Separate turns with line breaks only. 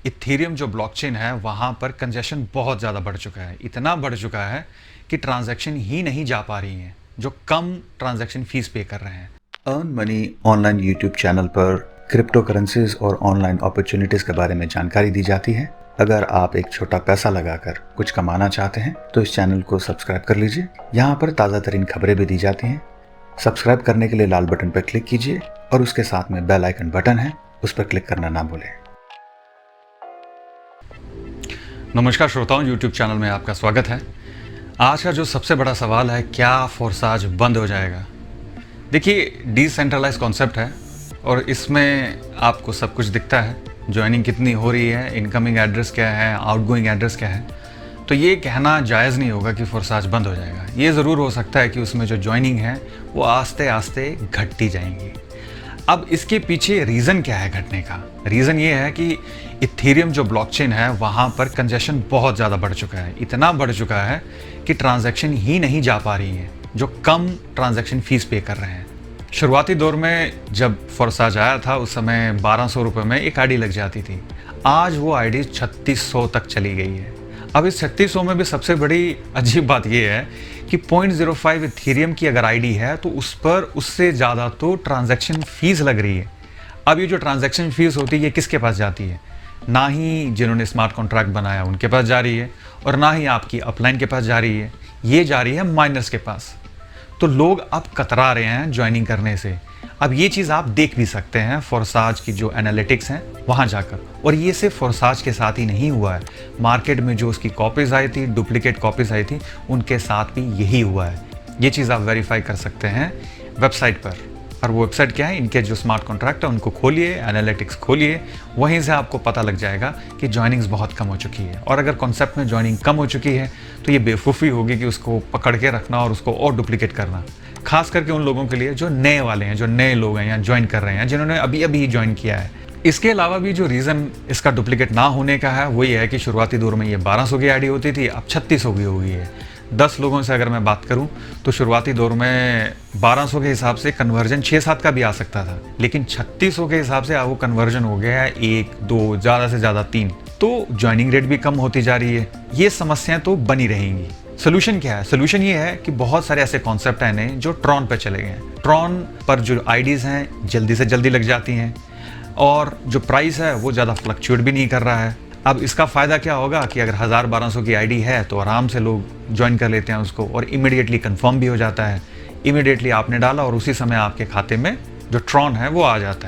Ethereum जो blockchain है वहाँ पर कंजेशन बहुत ज़्यादा बढ़ चुका है। इतना बढ़ चुका है कि ट्रांजैक्शन ही नहीं जा पा रही हैं जो कम ट्रांजैक्शन फीस पे कर रहे हैं।
Earn money online YouTube channel पर क्रिप्टो करेंसीज और ऑनलाइन अपॉर्चुनिटीज़ के बारे में जानकारी दी जाती है। अगर आप एक छोटा पैसा लगाकर कुछ कमाना चाहते हैं तो इस चैनल को सब्सक्राइब कर लीजिए। यहाँ पर ताज़ा तरीन खबरें भी दी जाती हैं। सब्सक्राइब करने के लिए लाल बटन पर क्लिक कीजिए और उसके साथ में बेल आइकन बटन है, उस पर क्लिक करना ना भूलें।
नमस्कार श्रोताओं, यूट्यूब चैनल में आपका स्वागत है। आज का जो सबसे बड़ा सवाल है, क्या फोर्साज बंद हो जाएगा? देखिए, डिसेंट्रलाइज कॉन्सेप्ट है और इसमें आपको सब कुछ दिखता है। ज्वाइनिंग कितनी हो रही है, इनकमिंग एड्रेस क्या है, आउटगोइंग एड्रेस क्या है। तो ये कहना जायज़ नहीं होगा कि फोर्साज बंद हो जाएगा। ये ज़रूर हो सकता है कि उसमें जो ज्वाइनिंग है वो आस्ते आस्ते घटती जाएंगी। अब इसके पीछे रीज़न क्या है घटने का? रीज़न ये है कि इथेरियम जो ब्लॉकचेन है वहाँ पर कंजेशन बहुत ज़्यादा बढ़ चुका है। इतना बढ़ चुका है कि ट्रांजैक्शन ही नहीं जा पा रही हैं जो कम ट्रांजैक्शन फीस पे कर रहे हैं। शुरुआती दौर में जब फोर्साज आया था उस समय 1200 रुपये में एक आईडी लग जाती थी। आज वो आईडी 3600 तक चली गई है। अब इस 3600 में भी सबसे बड़ी अजीब बात यह है कि 0.05 इथेरियम की अगर आईडी है तो उस पर उससे ज़्यादा तो ट्रांजैक्शन फीस लग रही है। अब ये जो ट्रांजैक्शन फीस होती है ये किसके पास जाती है? ना ही जिन्होंने स्मार्ट कॉन्ट्रैक्ट बनाया उनके पास जा रही है और ना ही आपकी अपलाइन के पास जा रही है। ये जा रही है माइनर्स के पास। तो लोग अब कतरा रहे हैं ज्वाइनिंग करने से। अब ये चीज़ आप देख भी सकते हैं फोर्साज की जो एनालिटिक्स हैं वहाँ जाकर। और ये सिर्फ फोर्साज के साथ ही नहीं हुआ है, मार्केट में जो उसकी कॉपीज़ आई थी, डुप्लीकेट कॉपीज़ आई थी, उनके साथ भी यही हुआ है। ये चीज़ आप वेरीफाई कर सकते हैं वेबसाइट पर। और वो वेबसाइट क्या है? इनके जो स्मार्ट कॉन्ट्रैक्ट है उनको खोलिए, एनालिटिक्स खोलिए, वहीं से आपको पता लग जाएगा कि ज्वाइनिंग्स बहुत कम हो चुकी है। और अगर कॉन्सेप्ट में ज्वाइनिंग कम हो चुकी है तो ये बेवकूफ़ी होगी कि उसको पकड़ के रखना और उसको और डुप्लीकेट करना। खास करके उन लोगों के लिए जो नए वाले हैं, जो नए लोग हैं या ज्वाइन कर रहे हैं, जिन्होंने अभी अभी ज्वाइन किया है। इसके अलावा भी जो रीज़न इसका डुप्लीकेट ना होने का है वो ये है कि शुरुआती दौर में ये 1200 की आईडी होती थी, अब 3600 की हो गई है। 10 लोगों से अगर मैं बात करूं तो शुरुआती दौर में 1200 के हिसाब से कन्वर्जन 6-7 का भी आ सकता था, लेकिन 3600 के हिसाब से वो कन्वर्जन हो गया है 1-2, ज़्यादा से ज़्यादा 3। तो ज्वाइनिंग रेट भी कम होती जा रही है। ये समस्याएं तो बनी रहेंगी। सोल्यूशन क्या है? सोल्यूशन ये है कि बहुत सारे ऐसे कॉन्सेप्ट हैं नए जो ट्रॉन पे चले गए हैं। ट्रॉन पर जो आईडीज़ हैं जल्दी से जल्दी लग जाती हैं और जो प्राइस है वो ज़्यादा फ्लक्चुएट भी नहीं कर रहा है। अब इसका फ़ायदा क्या होगा कि अगर 1000-1200 की आईडी है तो आराम से लोग ज्वाइन कर लेते हैं उसको और इमीडिएटली कंफर्म भी हो जाता है। इमीडिएटली आपने डाला और उसी समय आपके खाते में जो ट्रॉन है वो आ जाता है।